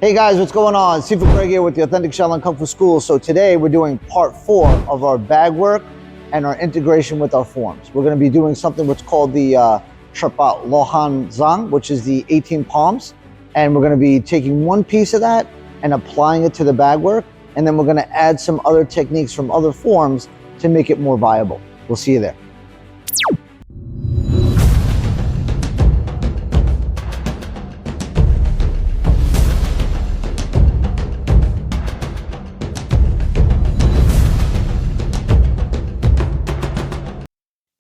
Hey guys, what's going on? Sifu Craig here with the Authentic Shaolin Kung Fu School. So today we're doing part 4 of our bag work and our integration with our forms. We're going to be doing something what's called the Sherpa Lohan Zhang, which is the 18 palms. And we're going to be taking one piece of that and applying it to the bag work. And then we're going to add some other techniques from other forms to make it more viable. We'll see you there.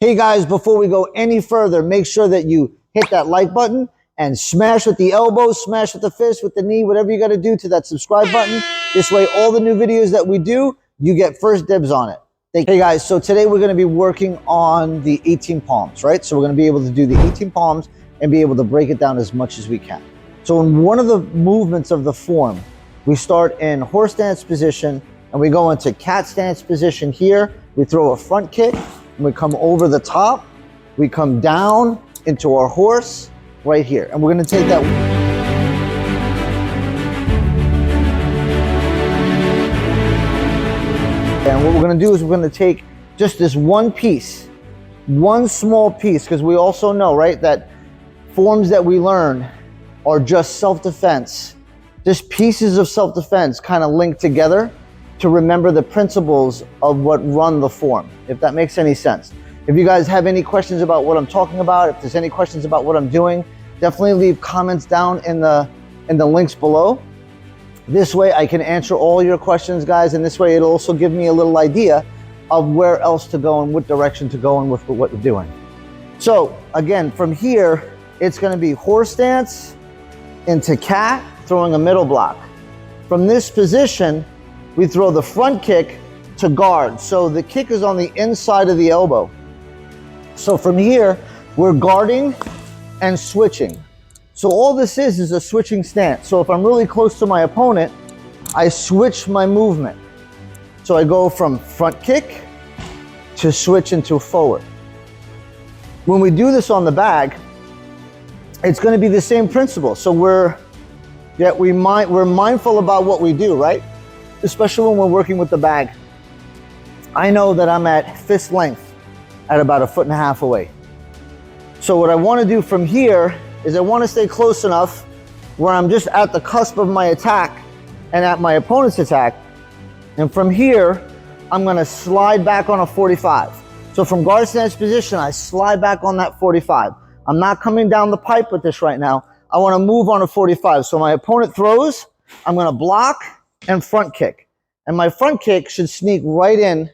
Hey guys, before we go any further, make sure that you hit that like button and smash with the elbow, smash with the fist, with the knee, whatever you got to do to that subscribe button. This way, all the new videos that we do, you get first dibs on it. Hey guys, so today we're going to be working on the 18 palms, right? So we're going to be able to do the 18 palms and be able to break it down as much as we can. So in one of the movements of the form, we start in horse stance position and we go into cat stance position here. We throw a front kick. We come over the top, we come down into our horse right here. And we're gonna take that. And what we're gonna do is we're gonna take just this one piece, one small piece, because we also know, right, that forms that we learn are just self-defense, just pieces of self-defense kind of linked together to remember the principles of what run the form, if that makes any sense. If you guys have any questions about what I'm talking about, if there's any questions about what I'm doing, definitely leave comments down in the links below. This way I can answer all your questions, guys, and this way it'll also give me a little idea of where else to go and what direction to go and with what we're doing. So again, from here, it's gonna be horse stance into cat, throwing a middle block. From this position, we throw the front kick to guard. So the kick is on the inside of the elbow. So from here, we're guarding and switching. So all this is a switching stance. So if I'm really close to my opponent, I switch my movement. So I go from front kick to switch into forward. When we do this on the bag, it's going to be the same principle. So we're mindful about what we do, right? Especially when we're working with the bag. I know that I'm at fist length at about 1.5 feet away. So what I want to do from here is I want to stay close enough where I'm just at the cusp of my attack and at my opponent's attack. And from here, I'm going to slide back on a 45. So from guard stance position, I slide back on that 45. I'm not coming down the pipe with this right now. I want to move on a 45. So my opponent throws, I'm going to block and front kick. And my front kick should sneak right in,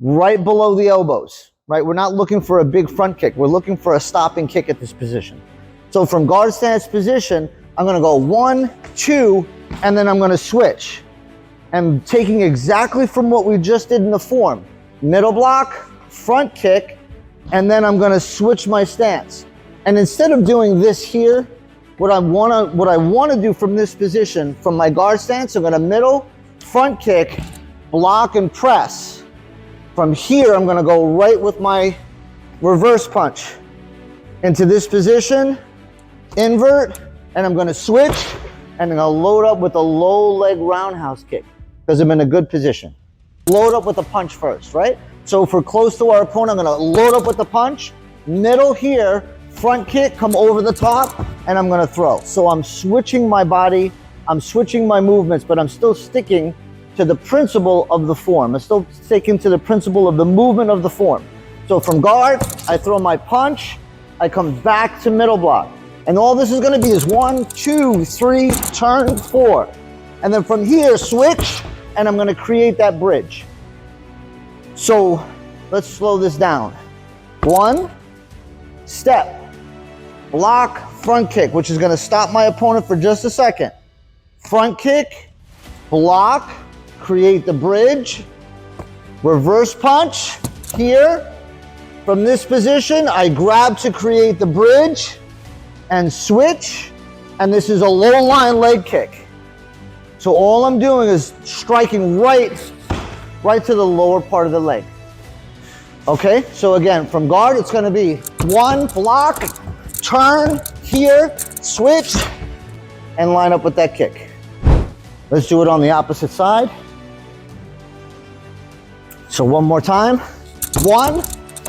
right below the elbows, right? We're not looking for a big front kick. We're looking for a stopping kick at this position. So from guard stance position, I'm gonna go 1, 2, and then I'm gonna switch. And taking exactly from what we just did in the form, middle block, front kick, and then I'm gonna switch my stance. And instead of doing this here, what I wanna do from this position, from my guard stance, I'm gonna middle, front kick, block and press. From here, I'm gonna go right with my reverse punch into this position, invert, and I'm gonna switch, and I'm gonna load up with a low leg roundhouse kick because I'm in a good position. Load up with a punch first, right? So if we're close to our opponent, I'm gonna load up with the punch, middle here, front kick, come over the top, and I'm gonna throw. So I'm switching my body, I'm switching my movements, but I'm still sticking to the principle of the form. I'm still sticking to the principle of the movement of the form. So from guard, I throw my punch, I come back to middle block. And all this is gonna be is 1, 2, 3, turn, 4. And then from here, switch, and I'm gonna create that bridge. So let's slow this down. 1, step, block, front kick, which is gonna stop my opponent for just a second. Front kick, block, create the bridge, reverse punch here. From this position, I grab to create the bridge and switch, and this is a low line leg kick. So all I'm doing is striking right to the lower part of the leg. Okay, so again, from guard, it's gonna be 1, block, turn, here, switch, and line up with that kick. Let's do it on the opposite side. So one more time. One,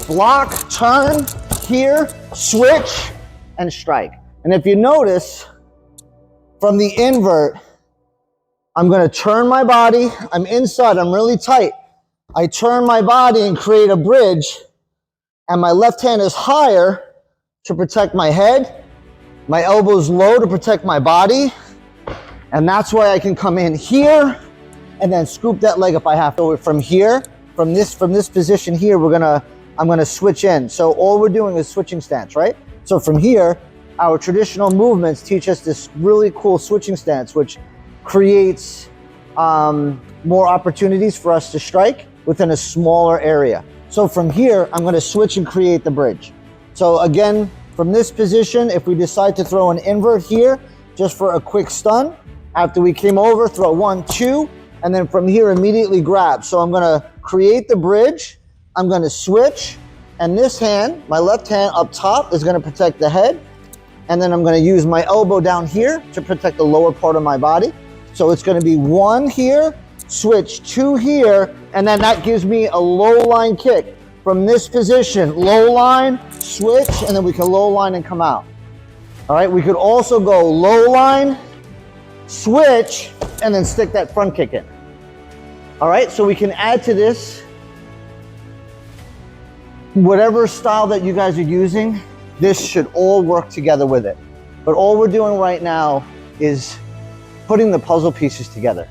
block, turn, here, switch, and strike. And if you notice, from the invert, I'm gonna turn my body, I'm inside, I'm really tight. I turn my body and create a bridge, and my left hand is higher to protect my head, my elbows low to protect my body, and that's why I can come in here and then scoop that leg if I have to. From here, from this position here, I'm gonna switch in. So all we're doing is switching stance, right? So from here, our traditional movements teach us this really cool switching stance, which creates more opportunities for us to strike within a smaller area. So from here, I'm gonna switch and create the bridge. So again, from this position, if we decide to throw an invert here, just for a quick stun, after we came over, throw 1, 2, and then from here, immediately grab. So I'm gonna create the bridge, I'm gonna switch, and this hand, my left hand up top, is gonna protect the head, and then I'm gonna use my elbow down here to protect the lower part of my body. So it's gonna be 1 here, switch 2 here, and then that gives me a low line kick. From this position, low line, switch, and then we can low line and come out. All right, we could also go low line, switch, and then stick that front kick in. All right, so we can add to this whatever style that you guys are using. This should all work together with it. But all we're doing right now is putting the puzzle pieces together.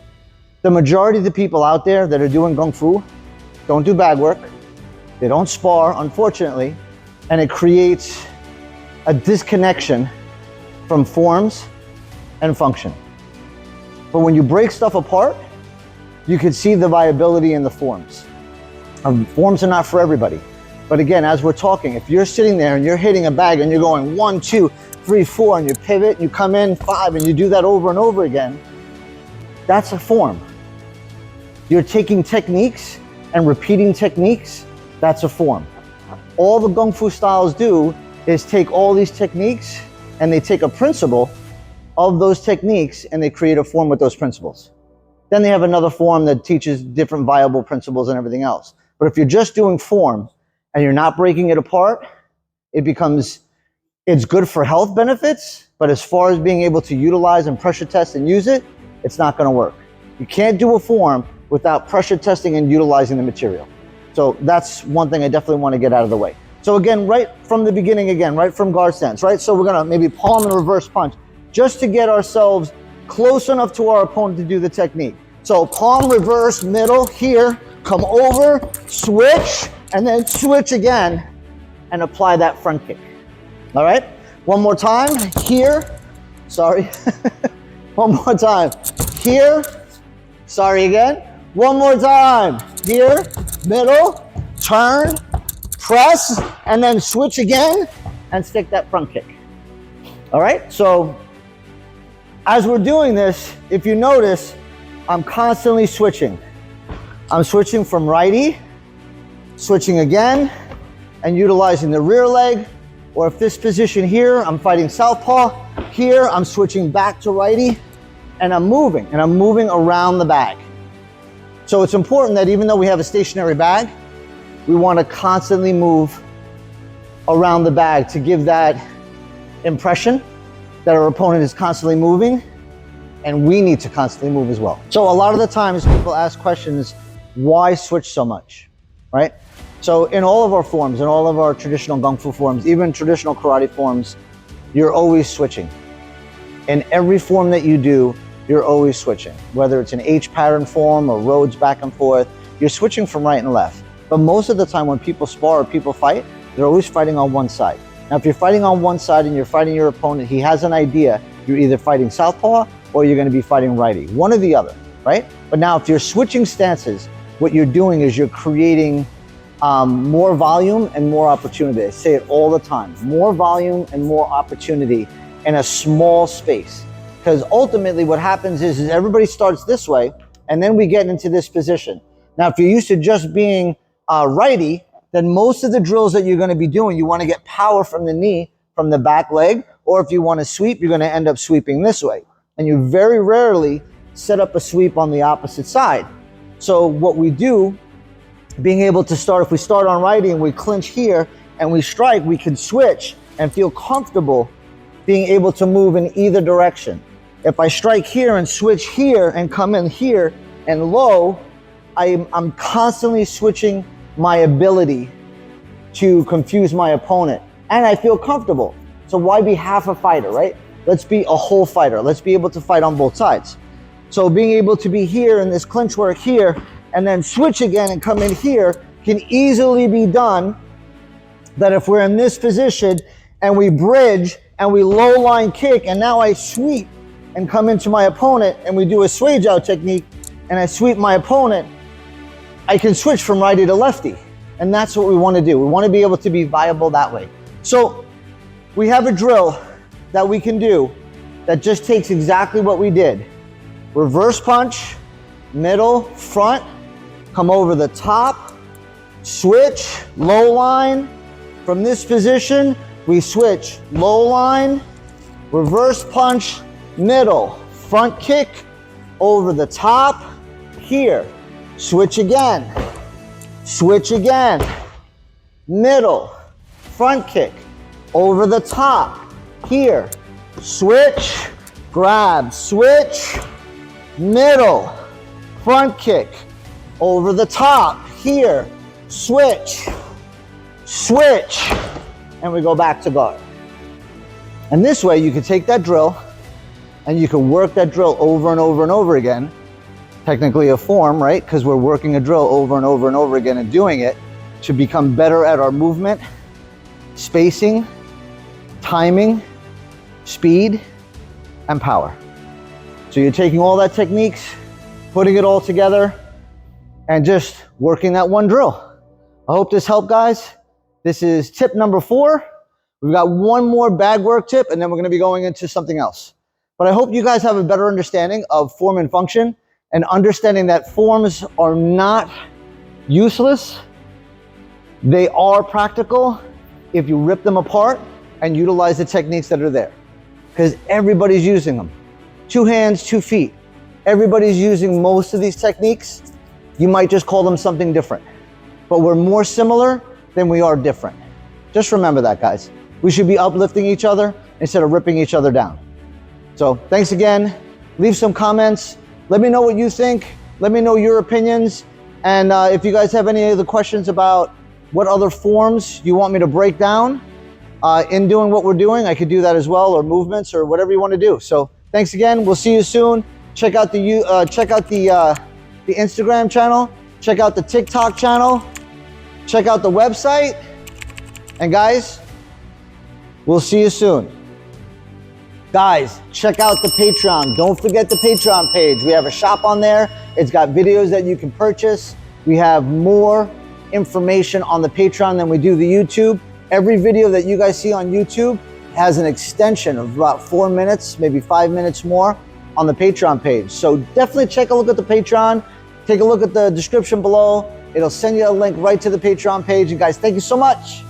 The majority of the people out there that are doing Kung Fu don't do bag work. They don't spar, unfortunately, and it creates a disconnection from forms and function. But when you break stuff apart, you can see the viability in the forms. Forms are not for everybody. But again, as we're talking, if you're sitting there and you're hitting a bag and you're going 1, 2, 3, 4, and you pivot, and you come in 5, and you do that over and over again, that's a form. You're taking techniques and repeating techniques, that's a form. All the Kung Fu styles do is take all these techniques and they take a principle of those techniques and they create a form with those principles. Then they have another form that teaches different viable principles and everything else. But if you're just doing form and you're not breaking it apart, it's good for health benefits, but as far as being able to utilize and pressure test and use it, it's not gonna work. You can't do a form without pressure testing and utilizing the material. So that's one thing I definitely want to get out of the way. So again, right from the beginning again, right from guard stance, right? So we're gonna maybe palm and reverse punch just to get ourselves close enough to our opponent to do the technique. So palm, reverse, middle, here, come over, switch, and then switch again and apply that front kick. All right, one more time, here, sorry. One more time, here, sorry again. One more time, here, middle, turn, press, and then switch again and stick that front kick. All right, so as we're doing this, if you notice, I'm constantly switching. I'm switching from righty, switching again, and utilizing the rear leg, or if this position here, I'm fighting southpaw, here I'm switching back to righty, and I'm moving around the bag. So it's important that even though we have a stationary bag, we want to constantly move around the bag to give that impression that our opponent is constantly moving, and we need to constantly move as well. So a lot of the times people ask questions, why switch so much, right? So in all of our forms, in all of our traditional Kung Fu forms, even traditional karate forms, you're always switching. In every form that you do, you're always switching. Whether it's an H pattern form or roads back and forth, you're switching from right and left. But most of the time when people spar or people fight, they're always fighting on one side. Now, if you're fighting on one side and you're fighting your opponent, he has an idea, you're either fighting southpaw or you're gonna be fighting righty, one or the other, right? But now if you're switching stances, what you're doing is you're creating more volume and more opportunity. I say it all the time, more volume and more opportunity in a small space. Because ultimately what happens is everybody starts this way and then we get into this position. Now, if you're used to just being righty, then most of the drills that you're gonna be doing, you wanna get power from the knee, from the back leg, or if you wanna sweep, you're gonna end up sweeping this way. And you very rarely set up a sweep on the opposite side. So what we do, being able to start, if we start on righty and we clinch here and we strike, we can switch and feel comfortable being able to move in either direction. If I strike here and switch here and come in here and low, I'm constantly switching my ability to confuse my opponent, and I feel comfortable. So why be half a fighter, right? Let's be a whole fighter. Let's be able to fight on both sides. So being able to be here in this clinch work here and then switch again and come in here can easily be done. That if we're in this position and we bridge and we low line kick and now I sweep and come into my opponent and we do a sway jiao technique and I sweep my opponent, I can switch from righty to lefty. And that's what we want to do. We want to be able to be viable that way. So we have a drill that we can do that just takes exactly what we did. Reverse punch, middle, front, come over the top, switch, low line. From this position, we switch, low line, reverse punch, middle, front kick, over the top, here, switch again, middle, front kick, over the top, here, switch, grab, switch, middle, front kick, over the top, here, switch, and we go back to guard. And this way you can take that drill and you can work that drill over and over and over again. Technically a form, right? Because we're working a drill over and over and over again and doing it to become better at our movement, spacing, timing, speed, and power. So you're taking all that techniques, putting it all together, and just working that one drill. I hope this helped, guys. This is tip number 4. We've got one more bag work tip, and then we're going to be going into something else. But I hope you guys have a better understanding of form and function, and understanding that forms are not useless. They are practical if you rip them apart and utilize the techniques that are there. Because everybody's using them. 2 hands, 2 feet. Everybody's using most of these techniques. You might just call them something different. But we're more similar than we are different. Just remember that, guys. We should be uplifting each other instead of ripping each other down. So thanks again. Leave some comments. Let me know what you think. Let me know your opinions. And if you guys have any other questions about what other forms you want me to break down in doing what we're doing, I could do that as well, or movements, or whatever you want to do. So thanks again. We'll see you soon. Check out the Instagram channel. Check out the TikTok channel. Check out the website. And guys, we'll see you soon. Guys, check out the Patreon. Don't forget the Patreon page. We have a shop on there. It's got videos that you can purchase. We have more information on the Patreon than we do the YouTube. Every video that you guys see on YouTube has an extension of about 4 minutes, maybe 5 minutes more on the Patreon page. So definitely check a look at the Patreon. Take a look at the description below. It'll send you a link right to the Patreon page. And guys, thank you so much.